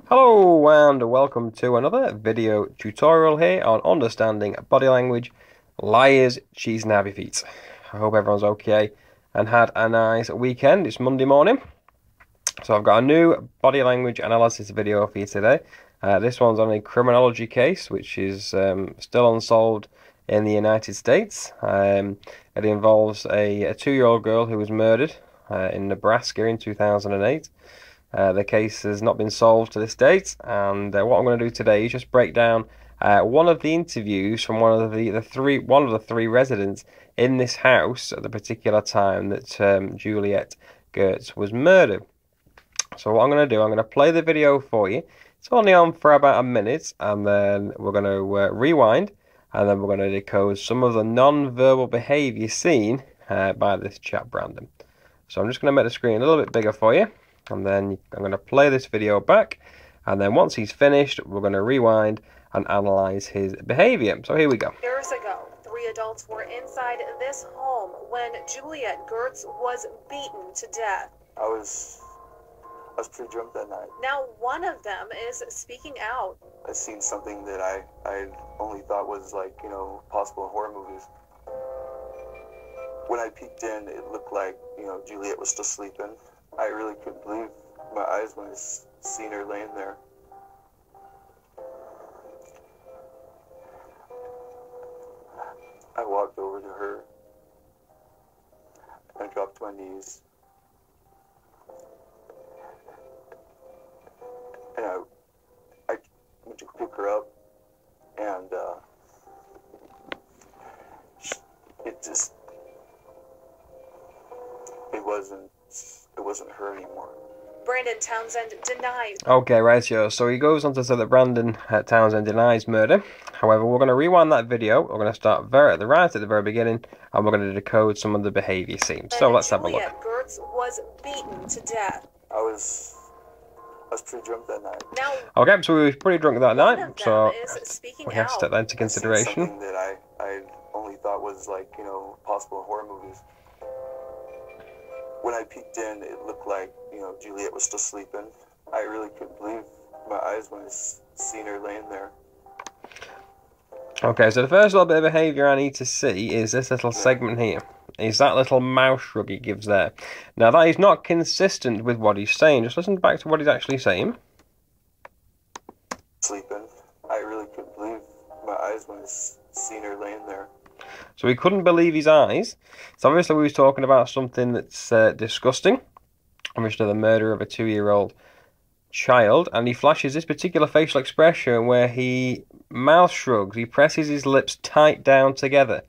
Hello and welcome to another video tutorial here on understanding body language, liars, cheese and happy feet. I hope everyone's okay and had a nice weekend. It's Monday morning, so I've got a new body language analysis video for you today. This one's on a criminology case which is still unsolved in the United States. It involves a 2-year-old girl who was murdered in Nebraska in 2008. The case has not been solved to this date, and what I'm going to do today is just break down one of the interviews from one of the three residents in this house at the particular time that Juliette Geurts was murdered. So what I'm going to do, I'm going to play the video for you. It's only on for about a minute, and then we're going to rewind, and then we're going to decode some of the non-verbal behaviour seen by this chap Brandon. So I'm just going to make the screen a little bit bigger for you. And then I'm going to play this video back, and then once he's finished, we're going to rewind and analyze his behavior. So here we go. Years ago, 3 adults were inside this home when Juliette Geurts was beaten to death. I was pretty drunk that night. Now one of them is speaking out. I seen something that I only thought was possible in horror movies. When I peeked in, it looked like, Juliette was still sleeping. I really couldn't believe my eyes when I seen her laying there. I walked over to her and dropped to my knees. And I went to pick her up, and it wasn't her anymore. Brandon Townsend denies. Okay, right, so he goes on to say that Brandon Townsend denies murder. However, we're going to rewind that video. We're going to start right at the very beginning, and we're going to decode some of the behaviour seen. So let's have a look. Juliette Geurts was beaten to death. I was pretty drunk that night. Now, okay, so we were pretty drunk that night, so we have to take that into I consideration. seen something that I only thought was possible in horror movies. When I peeked in, it looked like, Juliette was still sleeping. I really couldn't believe my eyes when I seen her laying there. Okay, so the first little bit of behaviour I need to see is this little segment here. Is that little mouth shrug he gives there. Now that is not consistent with what he's saying. Just listen back to what he's actually saying. Sleeping. I really couldn't believe my eyes when I seen her laying there. So he couldn't believe his eyes. So obviously we was talking about something that's disgusting. Obviously the murder of a 2-year-old child. And he flashes this particular facial expression where he mouth shrugs. He presses his lips tight down together.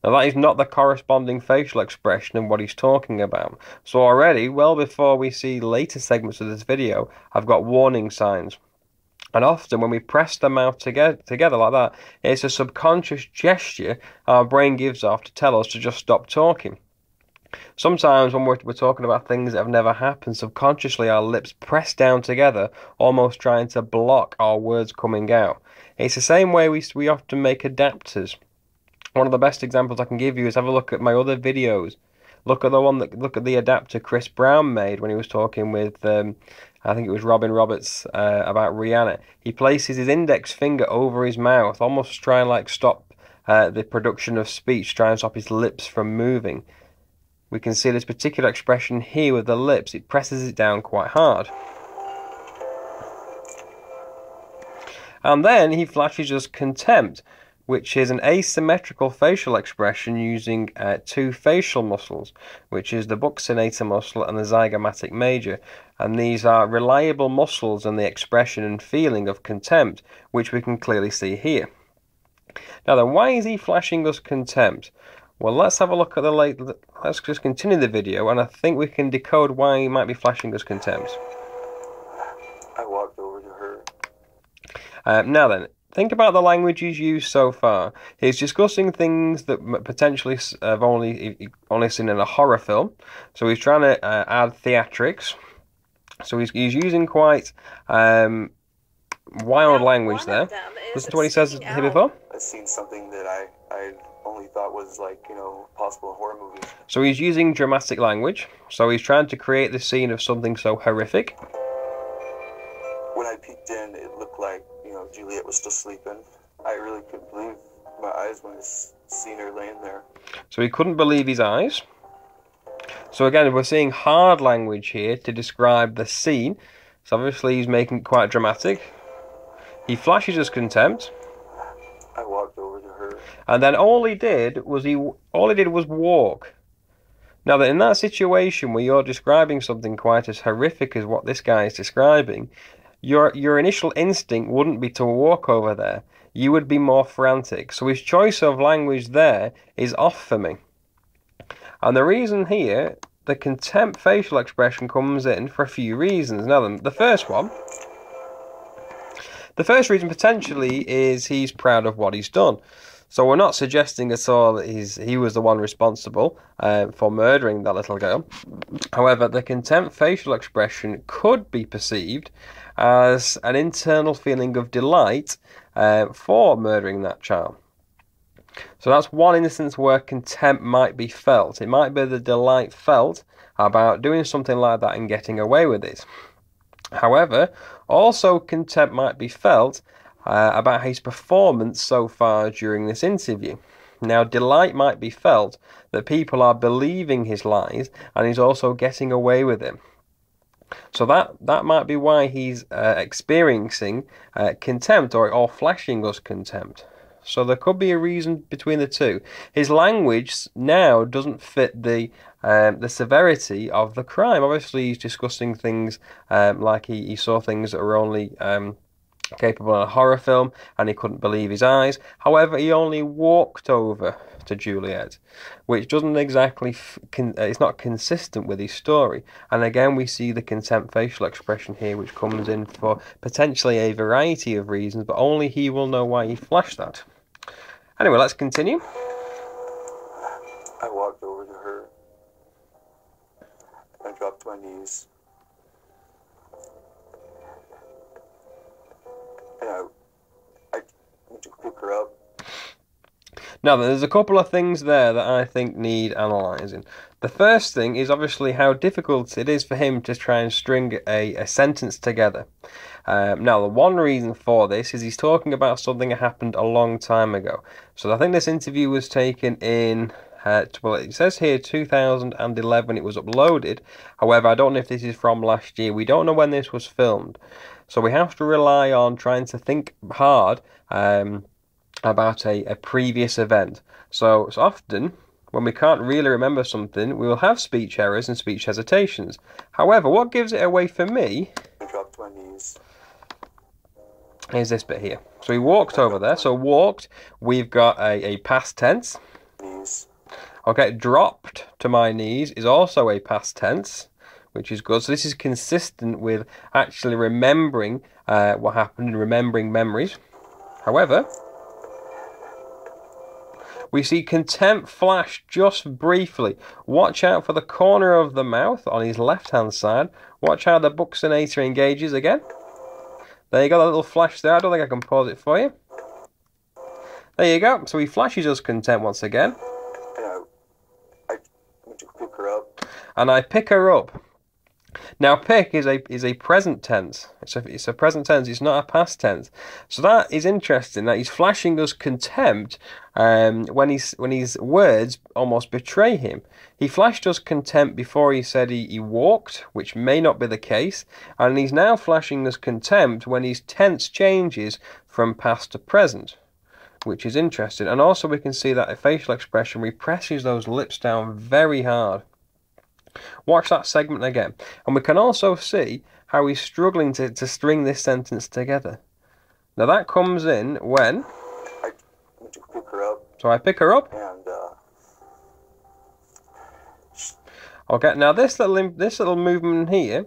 Now that is not the corresponding facial expression of what he's talking about. So already, well before we see later segments of this video, I've got warning signs. And often when we press the mouth together like that, it's a subconscious gesture our brain gives off to tell us to just stop talking. Sometimes when we're talking about things that have never happened, subconsciously our lips press down together, almost trying to block our words coming out. It's the same way we often make adapters. One of the best examples I can give you is have a look at my other videos. Look at the adapter Chris Brown made when he was talking with I think it was Robin Roberts about Rihanna. He places his index finger over his mouth, almost trying to stop the production of speech, trying to stop his lips from moving. We can see this particular expression here with the lips. It presses it down quite hard. And then he flashes us contempt, which is an asymmetrical facial expression using 2 facial muscles, which is the buccinator muscle and the zygomatic major. And these are reliable muscles in the expression and feeling of contempt, which we can clearly see here. Now then, why is he flashing us contempt? Well, let's have a look at let's just continue the video, and I think we can decode why he might be flashing us contempt. I walked over to her. Now then, think about the language he's used so far. He's discussing things that potentially have only seen in a horror film. So he's trying to add theatrics. So he's using quite wild language there. Listen to what he says here before. I've seen something that I only thought was possible in horror movies. So he's using dramatic language. So he's trying to create the scene of something so horrific. When when I peeked in, it looked like, Juliette was still sleeping. I really couldn't believe my eyes when I seen her laying there. So he couldn't believe his eyes. So again, we're seeing hard language here to describe the scene. So obviously he's making it quite dramatic. He flashes his contempt. I walked over to her. And then all he did was walk. Now that in that situation where you're describing something quite as horrific as what this guy is describing, your initial instinct wouldn't be to walk over there. You would be more frantic. So his choice of language there is off for me. And the reason here, the contempt facial expression comes in for a few reasons. Now the first reason potentially is he's proud of what he's done. So we're not suggesting at all that he was the one responsible for murdering that little girl. However, the contempt facial expression could be perceived as an internal feeling of delight for murdering that child. So that's one instance where contempt might be felt. It might be the delight felt about doing something like that and getting away with it. However, also contempt might be felt about his performance so far during this interview. Now, delight might be felt that people are believing his lies and he's also getting away with it. So that might be why he's experiencing contempt or flashing us contempt. So there could be a reason between the two. His language now doesn't fit the severity of the crime. Obviously, he's discussing things like he saw things that were only capable in a horror film, and he couldn't believe his eyes. However, he only walked over to Juliette, which doesn't exactly it's not consistent with his story. And again, we see the contempt facial expression here, which comes in for potentially a variety of reasons, but only he will know why he flashed that. Anyway, let's continue. I walked over to her and dropped to my knees. And I went to pick her up. Now, there's a couple of things there that I think need analysing. The first thing is obviously how difficult it is for him to try and string a sentence together. Now, the one reason for this is he's talking about something that happened a long time ago. So I think this interview was taken in, well, it says here 2011 it was uploaded. However, I don't know if this is from last year. We don't know when this was filmed. So we have to rely on trying to think hard about a previous event. So it's often when we can't really remember something, we will have speech errors and speech hesitations. However, what gives it away for me dropped to my knees. Is this bit here. So he walked over there. So walked, we've got a past tense. Knees. Okay, dropped to my knees is also a past tense, which is good. So this is consistent with actually remembering what happened and remembering memories. However, we see contempt flash just briefly. Watch out for the corner of the mouth on his left-hand side. Watch how the buccinator engages again. There you go, that little flash there. I don't think I can pause it for you. There you go. So he flashes us contempt once again. And I went to pick her up. And I pick her up. Now, pick is a present tense. It's a present tense. It's not a past tense. So that is interesting. That he's flashing us contempt when his words almost betray him. He flashed us contempt before he said he walked, which may not be the case, and he's now flashing us contempt when his tense changes from past to present, which is interesting. And also we can see that a facial expression represses those lips down very hard. Watch that segment again. And we can also see how he's struggling to string this sentence together. Now that comes in when I went to pick her up. So I pick her up. And Okay, now this little movement here.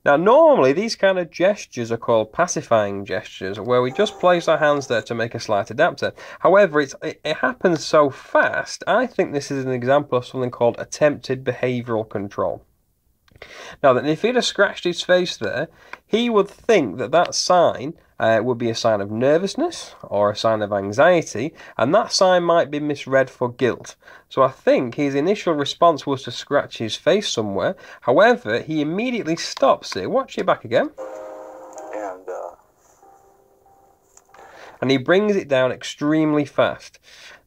Now normally these kind of gestures are called pacifying gestures, where we just place our hands there to make a slight adapter. However, it happens so fast, I think this is an example of something called attempted behavioural control. Now, if he'd have scratched his face there, he would think that sign would be a sign of nervousness or a sign of anxiety, and that sign might be misread for guilt. So I think his initial response was to scratch his face somewhere. However, he immediately stops it. Watch it back again. And he brings it down extremely fast.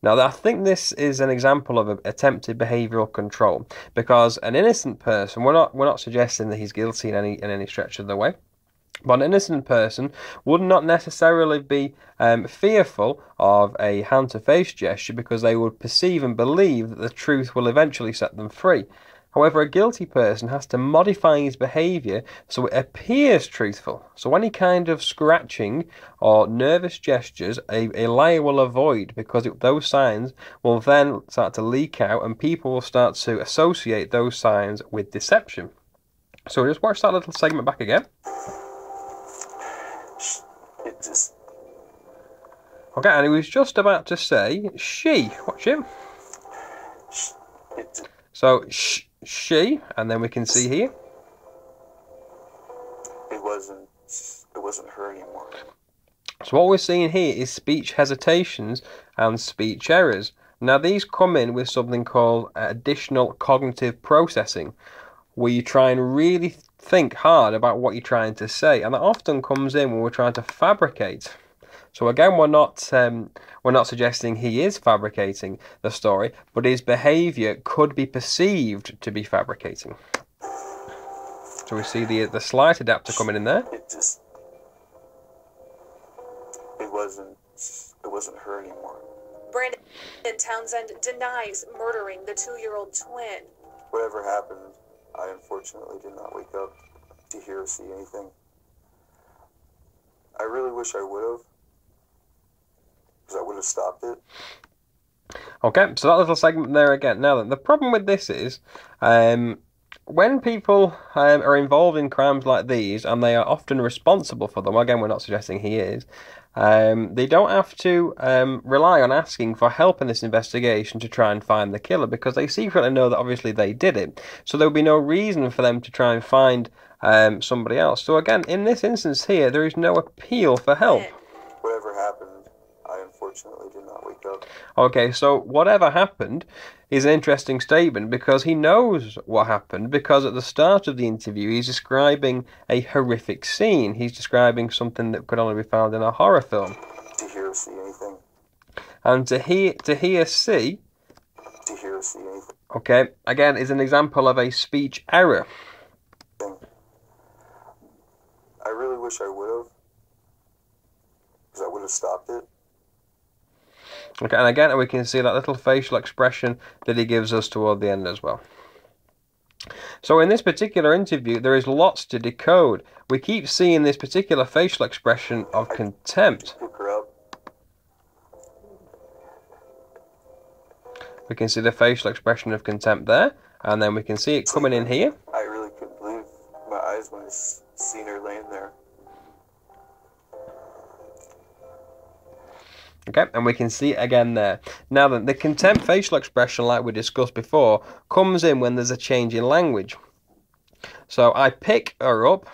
Now, I think this is an example of attempted behavioural control, because an innocent person, we're not suggesting that he's guilty in any stretch of the way, but an innocent person would not necessarily be fearful of a hand-to-face gesture because they would perceive and believe that the truth will eventually set them free. However, a guilty person has to modify his behaviour so it appears truthful. So any kind of scratching or nervous gestures, a liar will avoid, because those signs will then start to leak out and people will start to associate those signs with deception. So just watch that little segment back again. Okay, and he was just about to say she. Watch him. So she, and then we can see here. It wasn't her anymore. So what we're seeing here is speech hesitations and speech errors. Now these come in with something called additional cognitive processing, where you try and really think hard about what you're trying to say, and that often comes in when we're trying to fabricate. So again, we're not suggesting he is fabricating the story, but his behaviour could be perceived to be fabricating. So we see the slight adapter coming in there. It wasn't her anymore. Brandon Townsend denies murdering the 2-year-old twin. Whatever happened, I unfortunately did not wake up to hear or see anything. I really wish I would have, because I would have stopped it. Okay, so that little segment there again. Now then, the problem with this is, when people are involved in crimes like these, and they are often responsible for them, again, we're not suggesting he is, they don't have to rely on asking for help in this investigation to try and find the killer, because they secretly know that obviously they did it. So there would be no reason for them to try and find somebody else. So again, in this instance here, there is no appeal for help. Whatever happened, I unfortunately did not wake up. Okay, so whatever happened is an interesting statement, because he knows what happened, because at the start of the interview he's describing a horrific scene. He's describing something that could only be found in a horror film. To hear or see anything. And to hear see, anything. Okay, again, is an example of a speech error. I really wish I would have, because I would have stopped it. Okay, and again, we can see that little facial expression that he gives us toward the end as well. So in this particular interview, there is lots to decode. We keep seeing this particular facial expression of contempt. We can see the facial expression of contempt there, and then we can see it coming in here. I really couldn't believe my eyes when I seen her laying there. Okay, and we can see it again there. Now then, the contempt facial expression, like we discussed before, comes in when there's a change in language. So, I pick her up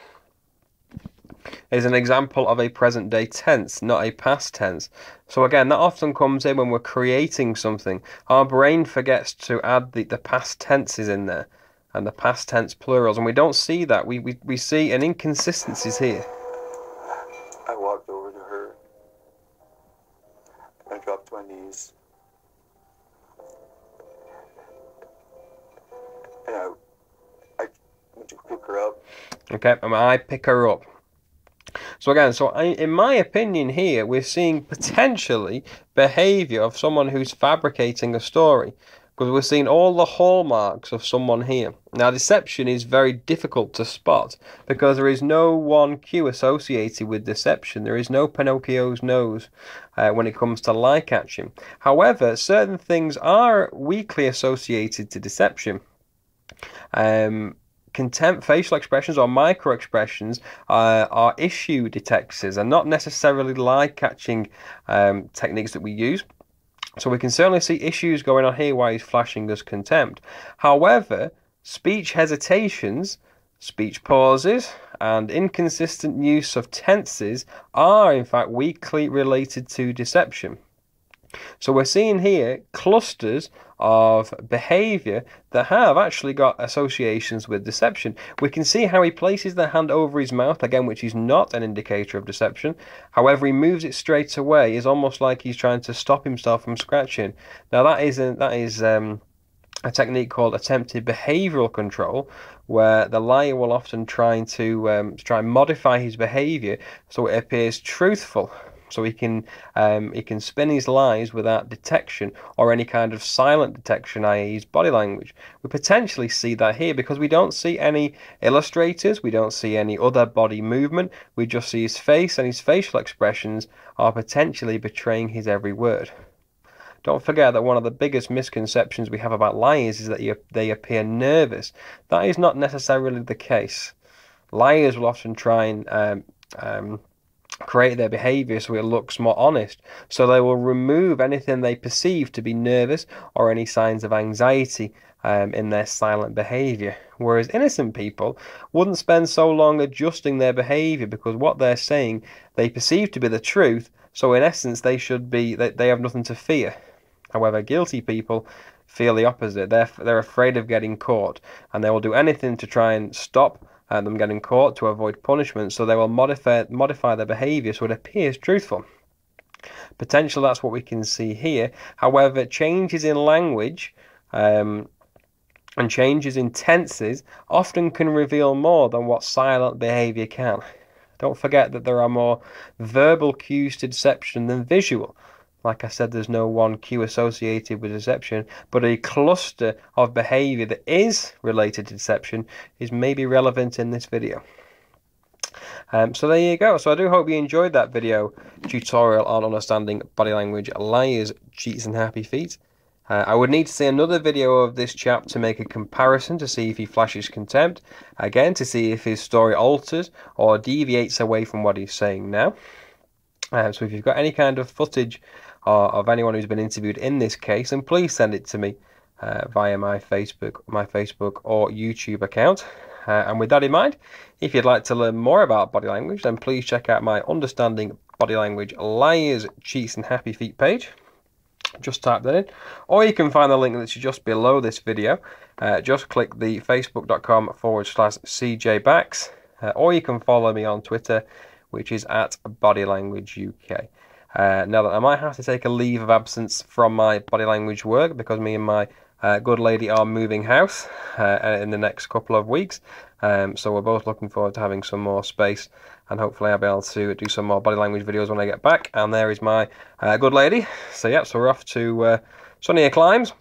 is an example of a present day tense, not a past tense. So again, that often comes in when we're creating something. Our brain forgets to add the past tenses in there, and the past tense plurals, and we don't see that. We see an inconsistencies here. I walked over to her. I dropped to my knees. And I went to pick her up. Okay, and I pick her up. So again, in my opinion here, we're seeing potentially behaviour of someone who's fabricating a story, because we're seeing all the hallmarks of someone here. Now, deception is very difficult to spot, because there is no one cue associated with deception. There is no Pinocchio's nose when it comes to lie catching. However, certain things are weakly associated to deception. Contempt facial expressions or micro expressions are issue detectors and not necessarily lie catching techniques that we use. So we can certainly see issues going on here while he's flashing us contempt. However, speech hesitations, speech pauses, and inconsistent use of tenses are in fact weakly related to deception. So we're seeing here clusters of behaviour that have actually got associations with deception. We can see how he places the hand over his mouth, again, which is not an indicator of deception. However, he moves it straight away. It's almost like he's trying to stop himself from scratching. Now that is a technique called attempted behavioural control, where the liar will often try and modify his behaviour so it appears truthful. So he can spin his lies without detection or any kind of silent detection, i.e. his body language. We potentially see that here because we don't see any illustrators, we don't see any other body movement, we just see his face, and his facial expressions are potentially betraying his every word. Don't forget that one of the biggest misconceptions we have about liars is that they appear nervous. That is not necessarily the case. Liars will often try and create their behaviour so it looks more honest. So they will remove anything they perceive to be nervous or any signs of anxiety in their silent behaviour. Whereas innocent people wouldn't spend so long adjusting their behaviour because what they're saying they perceive to be the truth. So in essence, they have nothing to fear. However, guilty people feel the opposite. They're afraid of getting caught, and they will do anything to try and stop them getting caught to avoid punishment. So they will modify their behaviour so it appears truthful. Potentially, that's what we can see here. However, changes in language and changes in tenses often can reveal more than what silent behaviour can. Don't forget that there are more verbal cues to deception than visual. Like I said, there's no one cue associated with deception, but a cluster of behaviour that is related to deception is maybe relevant in this video. So there you go. So I do hope you enjoyed that video tutorial on understanding body language, liars, cheats and happy feet. I would need to see another video of this chap to make a comparison to see if he flashes contempt, again to see if his story alters or deviates away from what he's saying now. So if you've got any kind of footage of anyone who's been interviewed in this case, then please send it to me via my Facebook or YouTube account. And with that in mind, if you'd like to learn more about body language, then please check out my Understanding Body Language Liars, Cheats and Happy Feet page. Just type that in, or you can find the link that's just below this video. Just click the facebook.com/CJBacks, or you can follow me on Twitter, which is @BodyLanguageUK. Now that I might have to take a leave of absence from my body language work because me and my good lady are moving house in the next couple of weeks. So we're both looking forward to having some more space, and hopefully I'll be able to do some more body language videos when I get back. And there is my good lady. So yeah, so we're off to sunnier climes.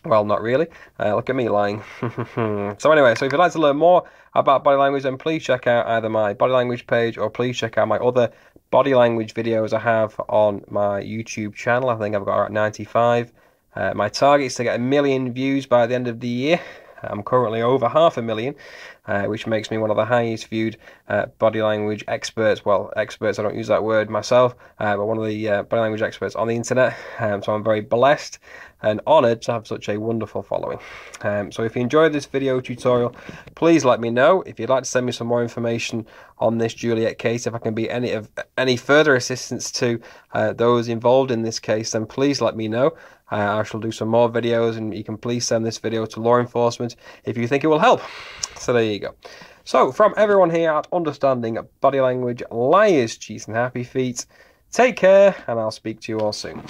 Well, not really. Look at me lying. So anyway, so if you'd like to learn more about body language, then please check out either my body language page or please check out my other body language videos I have on my YouTube channel. I think I've got around 95. My target is to get 1 million views by the end of the year. I'm currently over 500,000, which makes me one of the highest viewed body language experts. Well, experts, I don't use that word myself, but one of the body language experts on the internet. So I'm very blessed and honoured to have such a wonderful following. So if you enjoyed this video tutorial, please let me know. If you'd like to send me some more information on this Juliette case, if I can be any further assistance to those involved in this case, then please let me know. I shall do some more videos, and you can please send this video to law enforcement if you think it will help. So there you go. So from everyone here at Understanding Body Language, Liars, Cheats and Happy Feet, take care, and I'll speak to you all soon.